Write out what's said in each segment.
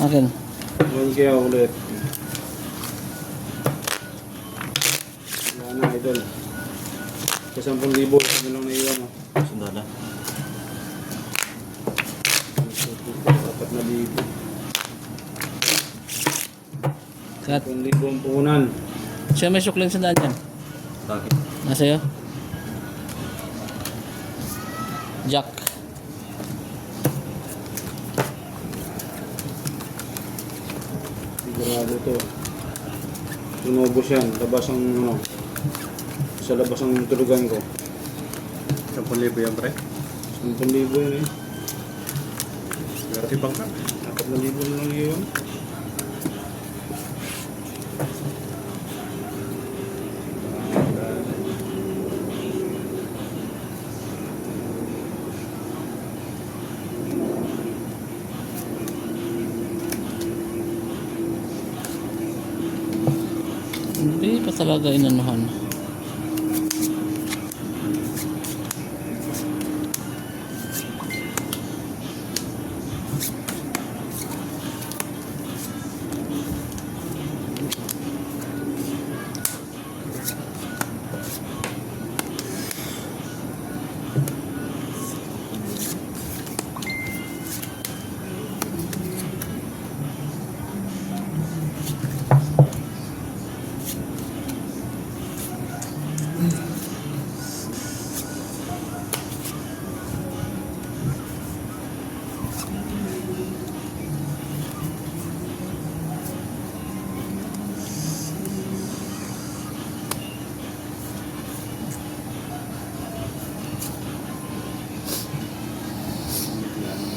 Akin. Ngayon kaya ulit. Wala na, idol. Sa 10,000, ano lang naiwan, oh. Sundala. 4,000. Cut. 10,000 ang puhunan. Siya may sukling sandaan yan. Bakit? Nasa iyo? Jack. Sigurado to. Tunobos yan. Labas ang ano. Sa labas ang tulugan ko. 10,000 yan, pre. 10,000 yun eh. Grabe bang ka? 4,000 na lang yun. Hindi pa talaga inanuhan.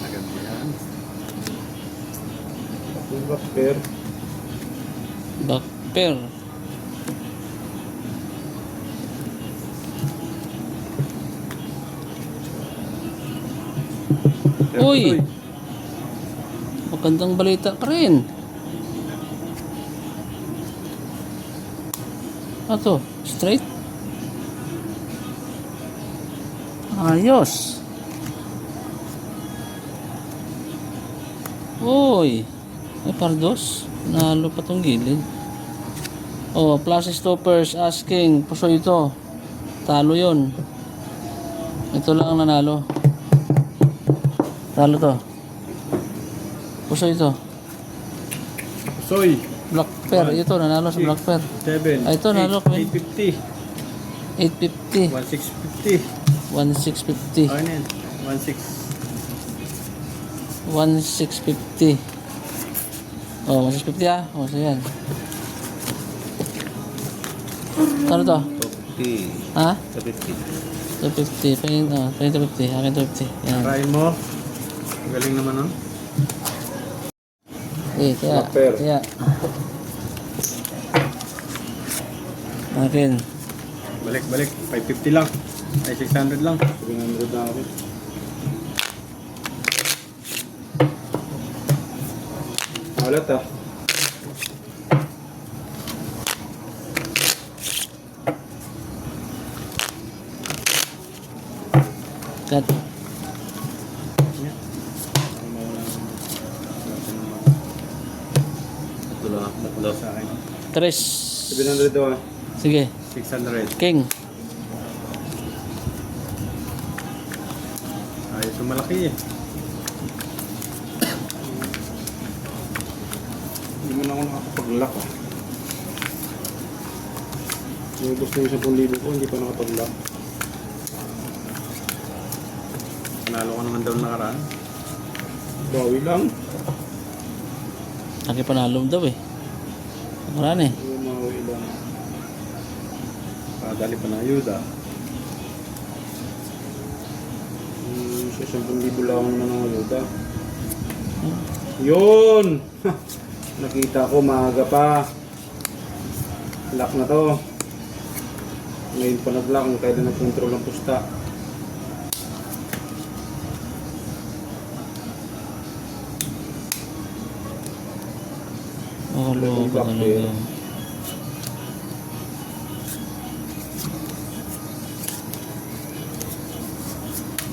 Maganda yan. Yung back pair. Back pair. Uy! Magandang balita ka rin. Ano to? Straight? Ayos. Uy! Ay, pardos. Nalo pa tong gilid. Oh, plus stoppers asking. Puso ito. Talo yon. Ito lang ang nanalo. Talo to. Puso ito. Soy! Black pair. Ito, nanalo sa black pair. 7. Ay, ito, nalo ko. 850. 850. 1650. 1650. Ano yan? 16. 1650. Oh, 1650 ah. Oh, so yan. Ano to? 250. Ha? 250. 250. Pahing, oh, pahing 250. Akin 250. Yan. Try mo. Galing naman, no? Eh, kaya. Black pair. Kaya. Akin. Balik. 550 lang. Ay, 600 lang. 700 na ako. Malat ah. Cut. Ito lang. Tatlo sa akin. 3. 700 daw ah. Sige. 600. King. Ayos yung malaki eh. Hindi mo na ako nakakapag-lock ah. Yung gusto yung 10,000 ko, hindi pa nakapag-lock. Nalo ka naman daw nakaraan. Bawi lang. Laki panalo daw eh. Marami. Bawi lang. Dali pa na ayuda. Sa 10,000 lang na nangaluda. Yun! Nakita ko maaga pa. Lock na to. Ngayon pa nag-lock kung kailan nag-control ang pusta. Oh, loko talaga.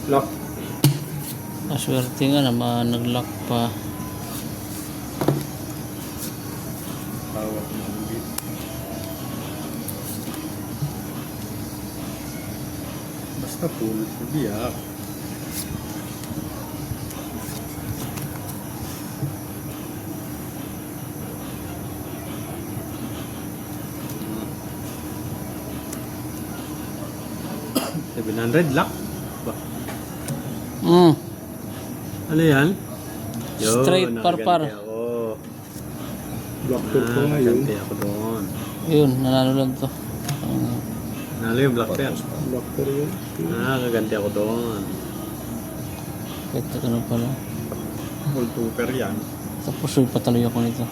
Lock. Maswerte nga naman, nag-lock pa. hawak mo ang beat. Basta full, biyak. $700 lock. Ba? Mm. Ano yan? Straight par-par. nakaganti ako. Black top ko ngayon. Nakaganti ako doon. Yun, nanalo lang to. Nalo yung black pair. Black top yun. Nakaganti ako doon. Ito ka na pala. Full two-pair yan. Tapos yung patuloy ako nito.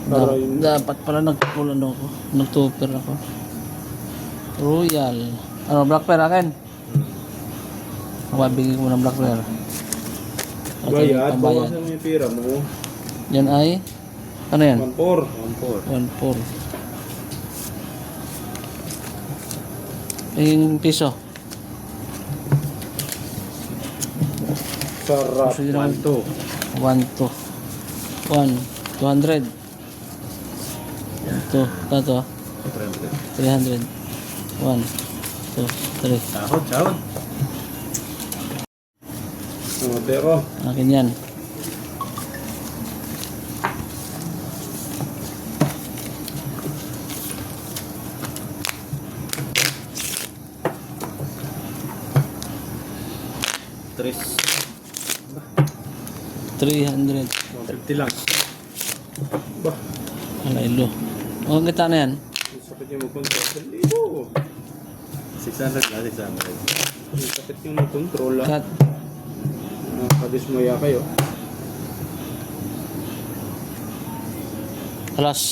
Para yun. Dapat pala nagpulan ako. Nag-tupper ako. Royal. Ano, black pair akin? Mabibigay ko ng black pair. Bayad, ang bawasan mo yung pira mo. Yan ay, ano yan? 1-4. 1-4. Yung piso. Sarap. Gusto nyo 1-2. 1-2. 200. Ito, ito. 300. 1, 2, 3. Sahod, sahod. Pero, Akin yan. Tres. 300. 150 lang. bah, Alaylo. Ang kita na yan. ang sakit yung mag-control. 1,000. 600 na, 600. Ang sakit yung mag-control. Cut. Nakakadismaya kayo. Plus.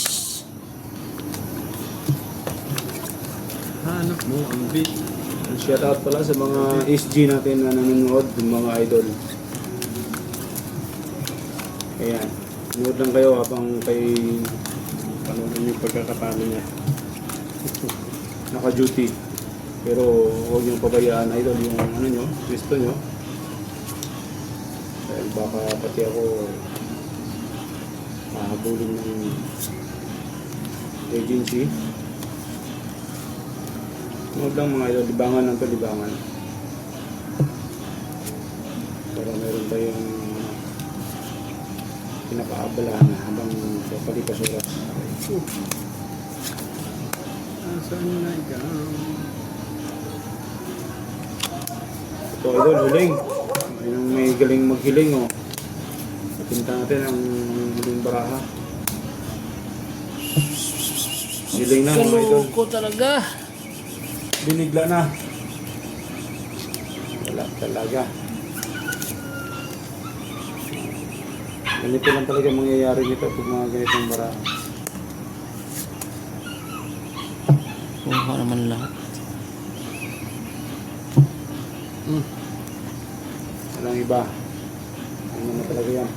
Hanap mo ang beat. Shout out pala sa mga SG natin na nanonood, yung mga idol. Ayan. Nood lang kayo habang kay Panoodin yung pagkakatalo niya. naka-duty. Pero huwag niyong pabayaan idol yung ano nyo, gusto nyo. Dahil baka pati ako mahabulin ng agency. Huwag lang mga idol, libangan lang to, libangan. Para meron tayong pinakaabalahan habang papalipas oras. Asan na ikaw? Ito idol, huling. Yung may galing maghiling oh. Napinta natin ang huling baraha. Hiling na mga idol. Kaloko talaga. Binigla na. Wala talaga. Ganito lang talaga mangyayari nito pag mga ganitong baraha. Kuha naman lahat. Walang iba. Ano na talaga yan.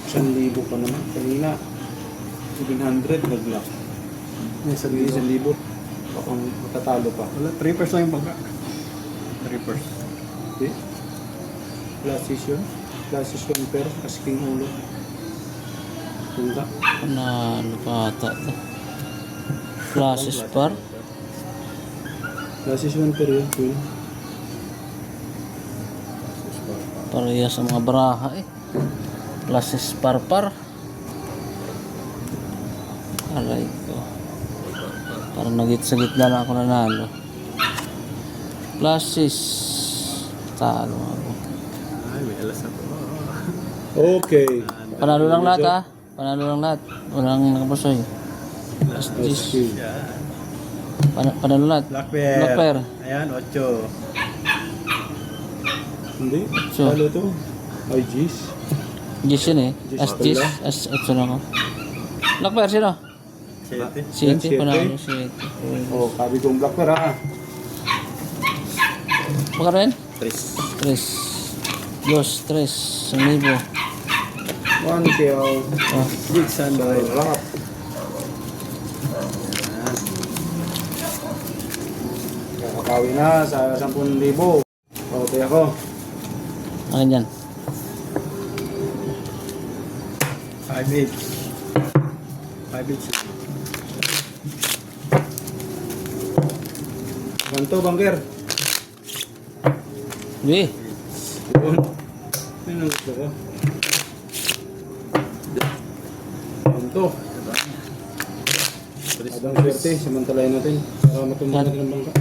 ₱1,000 pa naman. Kanina, 700 nag-lock. May 1,000. Baka matatalo pa. Wala, 3% lang yung bangka. 3%. Okay. Classes yun. Classes yun per asking ulo. Punta. Panalo pa ata to. Classes par. Classes yun per yun. Queen. Pareha sa mga baraha eh. Classes par par. Aray ko. Parang sa gitna lang ako nanalo. Classes. Talo ako. Ay, may alas ako. Okay. Panalo lang lahat ah. Panalo lang lahat. Walang nakapasoy. Okay. Panalo lahat. Black pair. Black pair. Ayan, 8. Hindi. So. Talo to. Ay, jeez. Gis yun eh. As gis. pala. As 8 na ako. Black pair sino? 7. Siete. Siete. Panalo siete. Oh, sabi kong black per ha. Baka rin? 3. 3. Dos, 3. 1,000. 1 kill. Oh. 600. Sarap. Bawi na sa 10,000. Okay ako. Akin yan. 5-8. 5-8. Ganto, bangker. Uy, Yun. Yun ang gusto ko. Ganto. Abang swerte, samantalayan natin. Para matumba natin ang bangka.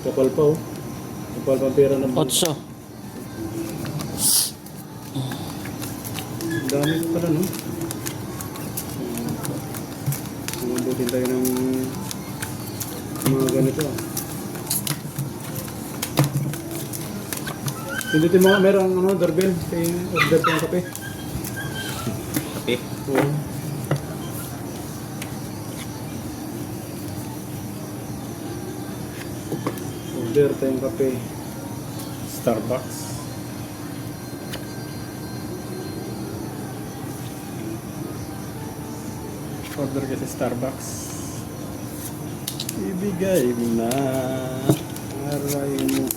Kapal pa oh. Kapal pa ang pera ng bangka. 8. Ang dami ko pala, no? Sumambutin tayo ng mga ganito, ah. Pindutin mo nga, merong ano, doorbell. Kaya order ko ng kape. Kape. Oo. Order tayong kape. Starbucks. Order ka sa Starbucks. Ibigay mo na. Aray mo.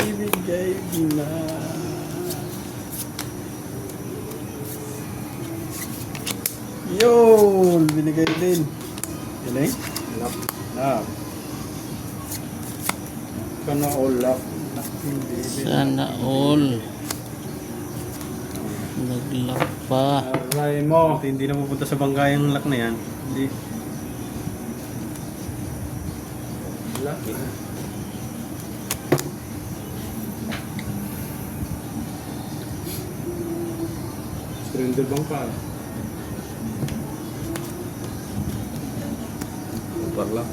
Ibigay mo na. Yun! Binigay din. Yan eh. Lock. Ah. Kana all lock. Hindi. Sana all. Naglock pa. Aray mo. Hindi na pupunta sa bangkayang lock na yan. Hindi. Lucky. Surrender bang pa? Upar lang.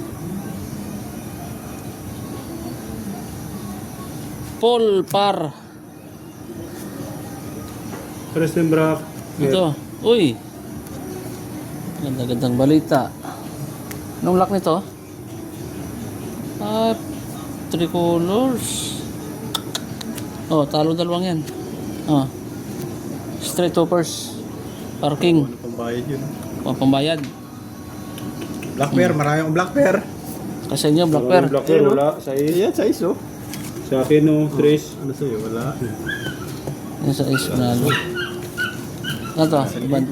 Paul Par. Preston Brock. Ito. Uy. Ganda-gandang balita. Anong lock nito? Ah, 3 colors. Oh, talo dalawang yan. Oh. Straight toppers. Parking. Ano pang bayad yun? Pambayad. Black bear. Marami akong black bear. Kasi inyo, black pair. Black pair, wala. Size. Ayan, size oh. Sa akin, no. Trace. Ano sa'yo? Wala. Yan sa is panalo. Ano to? Band.